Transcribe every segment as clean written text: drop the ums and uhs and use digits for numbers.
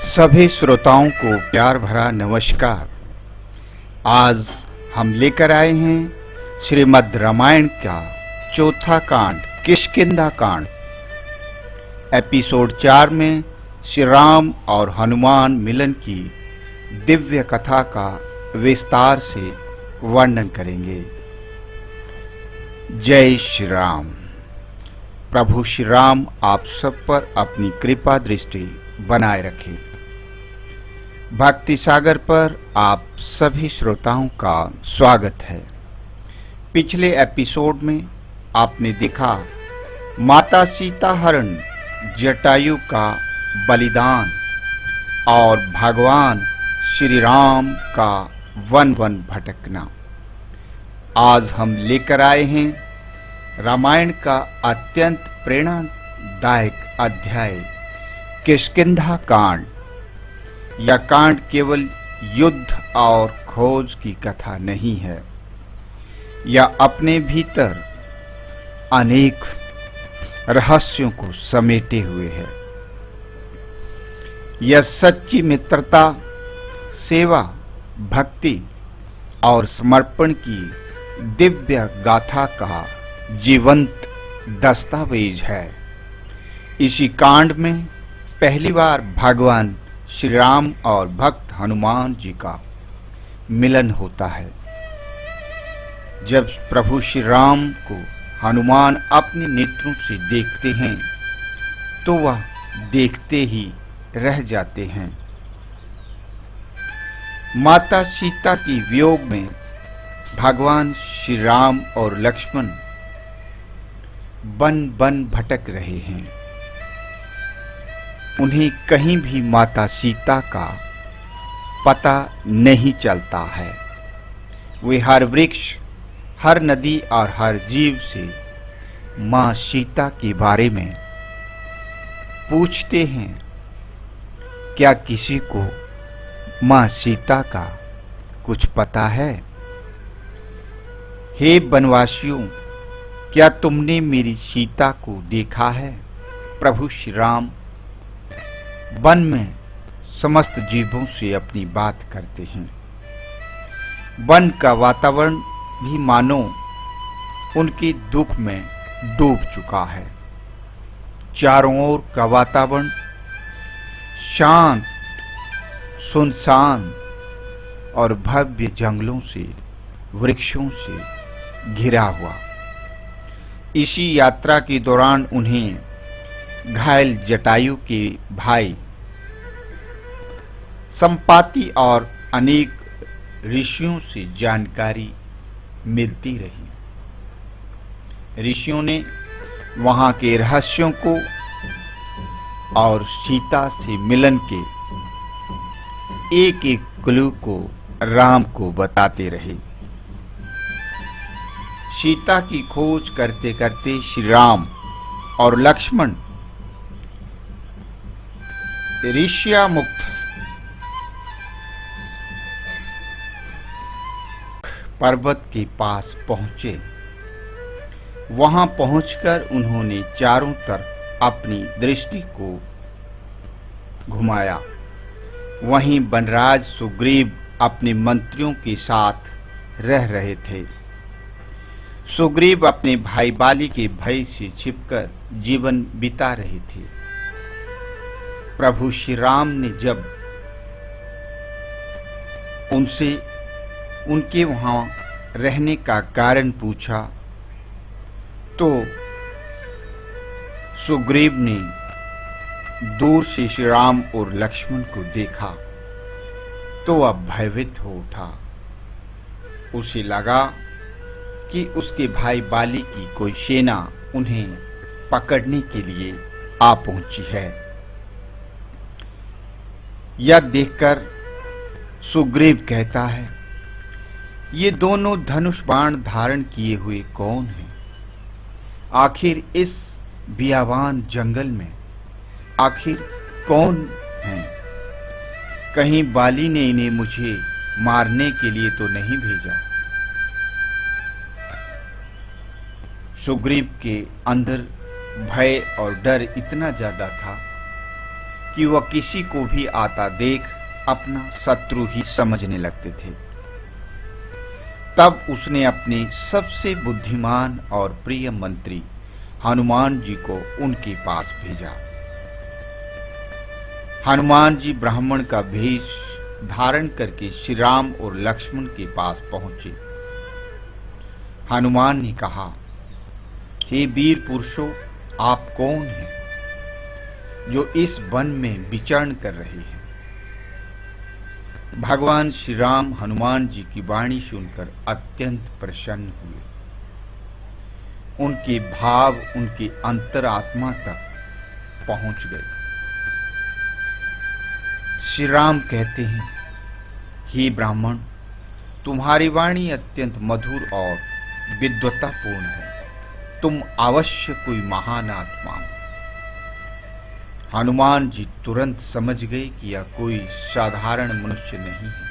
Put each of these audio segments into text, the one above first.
सभी श्रोताओं को प्यार भरा नमस्कार। आज हम लेकर आए हैं श्रीमद् रामायण का चौथा कांड किष्किंधा कांड। एपिसोड 4 में श्री राम और हनुमान मिलन की दिव्य कथा का विस्तार से वर्णन करेंगे। जय श्री राम। प्रभु श्री राम आप सब पर अपनी कृपा दृष्टि बनाए रखें। भक्ति सागर पर आप सभी श्रोताओं का स्वागत है। पिछले एपिसोड में आपने देखा माता सीता हरण, जटायु का बलिदान और भगवान श्री राम का वन वन भटकना। आज हम लेकर आए हैं रामायण का अत्यंत प्रेरणादायक अध्याय किष्किंधा कांड। यह कांड केवल युद्ध और खोज की कथा नहीं है, यह अपने भीतर अनेक रहस्यों को समेटे हुए है। यह सच्ची मित्रता, सेवा, भक्ति और समर्पण की दिव्य गाथा का जीवंत दस्तावेज है। इसी कांड में पहली बार भगवान श्री राम और भक्त हनुमान जी का मिलन होता है। जब प्रभु श्री राम को हनुमान अपने नेत्रों से देखते हैं तो वह देखते ही रह जाते हैं। माता सीता की वियोग में भगवान श्री राम और लक्ष्मण वन वन भटक रहे हैं। उन्हें कहीं भी माता सीता का पता नहीं चलता है। वे हर वृक्ष, हर नदी और हर जीव से मां सीता के बारे में पूछते हैं। क्या किसी को मां सीता का कुछ पता है? हे वनवासियों, क्या तुमने मेरी सीता को देखा है? प्रभु श्री राम वन में समस्त जीवों से अपनी बात करते हैं। वन का वातावरण भी मानो उनके दुख में डूब चुका है। चारों ओर का वातावरण शांत, सुनसान और भव्य जंगलों से, वृक्षों से घिरा हुआ। इसी यात्रा के दौरान उन्हें घायल जटायु के भाई संपाति और अनेक ऋषियों से जानकारी मिलती रही। ऋषियों ने वहां के रहस्यों को और सीता से मिलन के एक एक क्लू को राम को बताते रहे। सीता की खोज करते करते श्री राम और लक्ष्मण ऋष्यामुख पर्वत के पास पहुंचे। वहां पहुंचकर उन्होंने चारों तरफ अपनी दृष्टि को घुमाया। वहीं वनराज सुग्रीव अपने मंत्रियों के साथ रह रहे थे। सुग्रीव अपने भाई बाली के भय से छिपकर जीवन बिता रहे थे। प्रभु श्री राम ने जब उनसे उनके वहां रहने का कारण पूछा तो सुग्रीव ने दूर से श्री राम और लक्ष्मण को देखा तो वह भयभीत हो उठा। उसे लगा कि उसके भाई बाली की कोई सेना उन्हें पकड़ने के लिए आ पहुंची है। यह देखकर सुग्रीव कहता है, ये दोनों धनुष बाण धारण किए हुए कौन हैं? आखिर इस बियावान जंगल में आखिर कौन हैं? कहीं बाली ने इन्हें मुझे मारने के लिए तो नहीं भेजा? सुग्रीव के अंदर भय और डर इतना ज्यादा था कि वह किसी को भी आता देख अपना शत्रु ही समझने लगते थे। तब उसने अपने सबसे बुद्धिमान और प्रिय मंत्री हनुमान जी को उनके पास भेजा। हनुमान जी ब्राह्मण का भेष धारण करके श्री राम और लक्ष्मण के पास पहुंचे। हनुमान ने कहा, हे वीर पुरुषों, आप कौन हैं जो इस वन में विचरण कर रहे हैं? भगवान श्री राम हनुमान जी की वाणी सुनकर अत्यंत प्रसन्न हुए। उनके भाव उनके अंतरात्मा तक पहुंच गए। श्री राम कहते हैं, हे ब्राह्मण, तुम्हारी वाणी अत्यंत मधुर और विद्वतापूर्ण है। तुम अवश्य कोई महान आत्मा हो। हनुमान जी तुरंत समझ गए कि यह कोई साधारण मनुष्य नहीं है,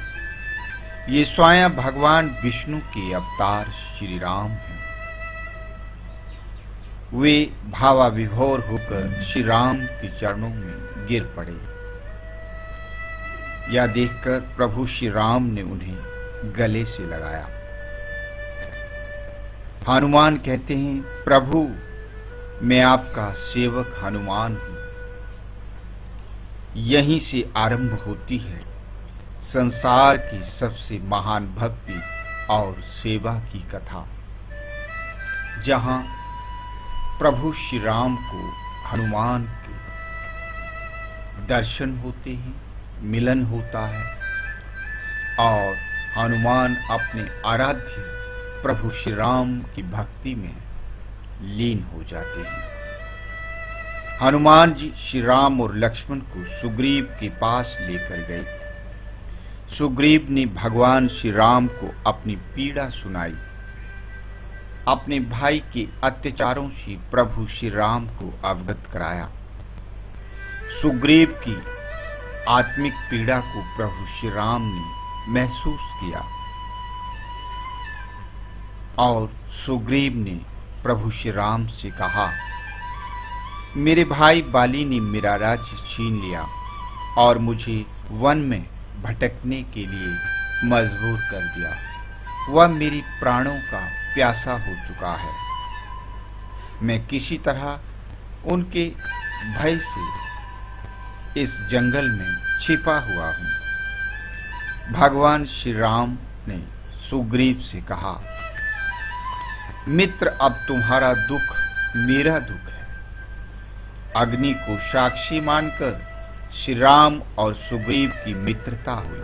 ये स्वयं भगवान विष्णु के अवतार श्री राम हैं। वे भावाविभोर होकर श्री राम के चरणों में गिर पड़े। यह देखकर प्रभु श्री राम ने उन्हें गले से लगाया। हनुमान कहते हैं, प्रभु, मैं आपका सेवक हनुमान हूं। यहीं से आरंभ होती है संसार की सबसे महान भक्ति और सेवा की कथा, जहां प्रभु श्री राम को हनुमान के दर्शन होते हैं, मिलन होता है और हनुमान अपने आराध्य प्रभु श्री राम की भक्ति में लीन हो जाते हैं। हनुमान जी श्री राम और लक्ष्मण को सुग्रीव के पास लेकर गए। सुग्रीव ने भगवान श्री राम को अपनी पीड़ा सुनाई। अपने भाई के अत्याचारों से प्रभु श्री राम को अवगत कराया। सुग्रीव की आत्मिक पीड़ा को प्रभु श्री राम ने महसूस किया और सुग्रीव ने प्रभु श्री राम से कहा, मेरे भाई बाली ने मेरा राज्य छीन लिया और मुझे वन में भटकने के लिए मजबूर कर दिया। वह मेरी प्राणों का प्यासा हो चुका है। मैं किसी तरह उनके भय से इस जंगल में छिपा हुआ हूं। भगवान श्री राम ने सुग्रीव से कहा, मित्र, अब तुम्हारा दुख मेरा दुख है। अग्नि को साक्षी मानकर श्री राम और सुग्रीव की मित्रता हुई।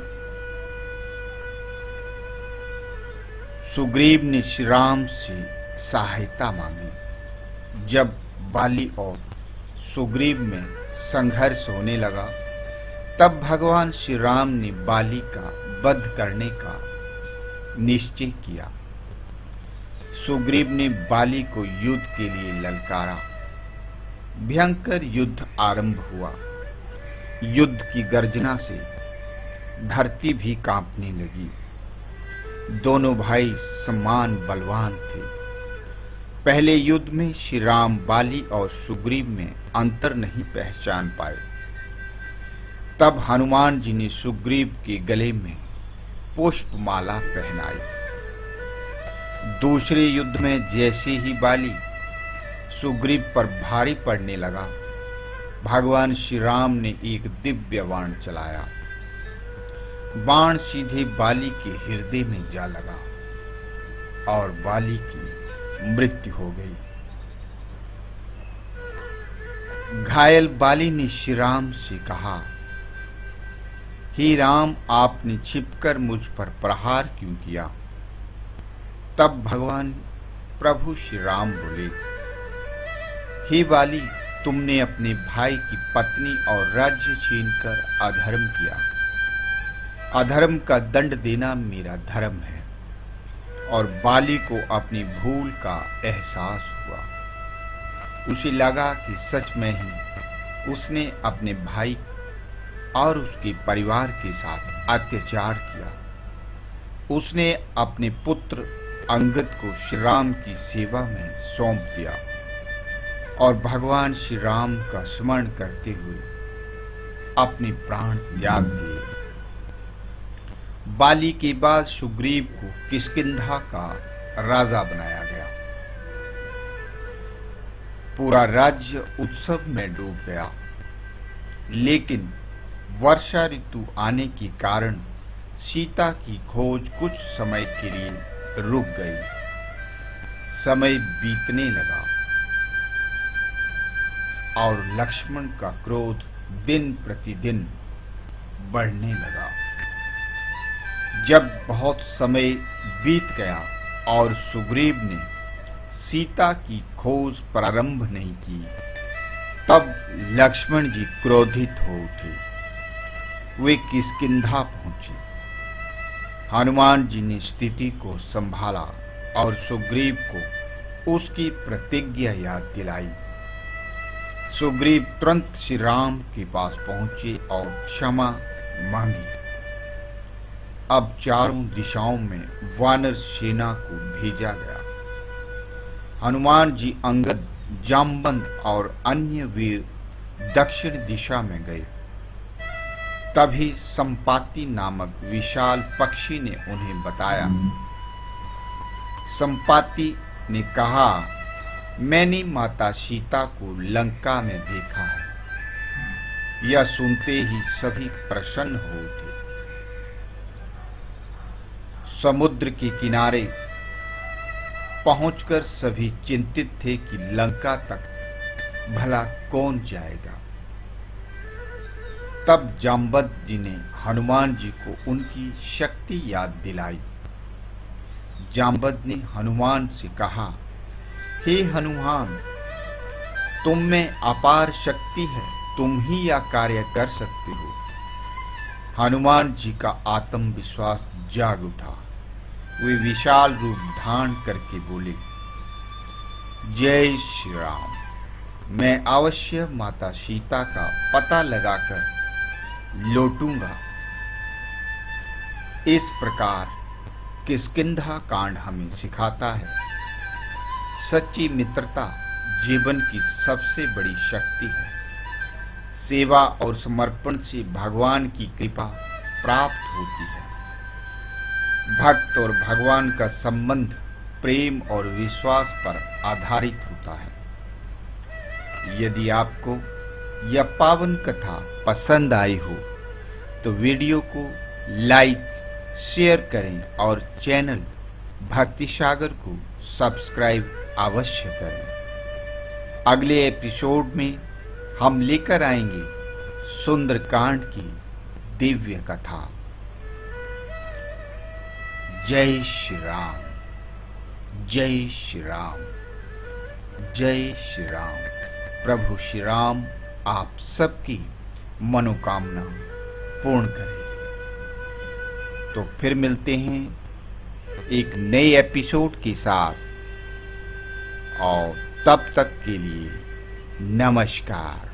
सुग्रीव ने श्री राम से सहायता मांगी। जब बाली और सुग्रीव में संघर्ष होने लगा, तब भगवान श्री राम ने बाली का वध करने का निश्चय किया। सुग्रीव ने बाली को युद्ध के लिए ललकारा। भयंकर युद्ध आरंभ हुआ। युद्ध की गर्जना से धरती भी कांपने लगी। दोनों भाई समान बलवान थे। पहले युद्ध में श्री राम बाली और सुग्रीव में अंतर नहीं पहचान पाए। तब हनुमान जी ने सुग्रीव के गले में पुष्पमाला पहनाई। दूसरे युद्ध में जैसे ही बाली सुग्रीव पर भारी पड़ने लगा, भगवान श्री राम ने एक दिव्य बाण चलाया। बाण सीधे बाली के हृदय में जा लगा और बाली की मृत्यु हो गई। घायल बाली ने श्री राम से कहा, हे राम, आपने छिपकर मुझ पर प्रहार क्यों किया? तब भगवान प्रभु श्री राम बोले, हे बाली, तुमने अपने भाई की पत्नी और राज्य छीनकर अधर्म किया। अधर्म का दंड देना मेरा धर्म है। और बाली को अपनी भूल का एहसास हुआ। उसे लगा कि सच में ही उसने अपने भाई और उसके परिवार के साथ अत्याचार किया। उसने अपने पुत्र अंगद को श्री राम की सेवा में सौंप दिया और भगवान श्री राम का स्मरण करते हुए अपने प्राण त्याग दिए। बाली के बाद सुग्रीव को किष्किंधा का राजा बनाया गया। पूरा राज्य उत्सव में डूब गया, लेकिन वर्षा ऋतु आने के कारण सीता की खोज कुछ समय के लिए रुक गई। समय बीतने लगा और लक्ष्मण का क्रोध दिन प्रतिदिन बढ़ने लगा। जब बहुत समय बीत गया और सुग्रीव ने सीता की खोज प्रारंभ नहीं की, तब लक्ष्मण जी क्रोधित हो उठे। वे किष्किंधा पहुंचे। हनुमान जी ने स्थिति को संभाला और सुग्रीव को उसकी प्रतिज्ञा याद दिलाई। सुग्रीव तुरंत श्री राम के पास पहुंचे और क्षमा मांगी। अब चारों दिशाओं में वानर सेना को भेजा गया। हनुमान जी अंगद, जामवंत और अन्य वीर दक्षिण दिशा में गए। तभी संपाति नामक विशाल पक्षी ने उन्हें बताया। संपाति ने कहा, मैंने माता सीता को लंका में देखा है। यह सुनते ही सभी प्रसन्न हो उठे। समुद्र के किनारे पहुंचकर सभी चिंतित थे कि लंका तक भला कौन जाएगा। तब जामवंत जी ने हनुमान जी को उनकी शक्ति याद दिलाई। जामवंत ने हनुमान से कहा, हे हनुमान, तुम में अपार शक्ति है, तुम ही यह कार्य कर सकते हो। हनुमान जी का आत्मविश्वास जाग उठा। वे विशाल रूप धारण करके बोले, जय श्री राम, मैं अवश्य माता सीता का पता लगाकर लौटूंगा। इस प्रकार किष्किंधा कांड हमें सिखाता है, सच्ची मित्रता जीवन की सबसे बड़ी शक्ति है। सेवा और समर्पण से भगवान की कृपा प्राप्त होती है। भक्त और भगवान का संबंध प्रेम और विश्वास पर आधारित होता है। यदि आपको यह पावन कथा पसंद आई हो तो वीडियो को लाइक, शेयर करें और चैनल भक्ति सागर को सब्सक्राइब अवश्य करें। अगले एपिसोड में हम लेकर आएंगे सुंदरकांड की दिव्य कथा। जय श्री राम, जय श्री राम, जय श्री राम। प्रभु श्री राम आप सबकी मनोकामना पूर्ण करें। तो फिर मिलते हैं एक नए एपिसोड के साथ, और तब तक के लिए नमस्कार।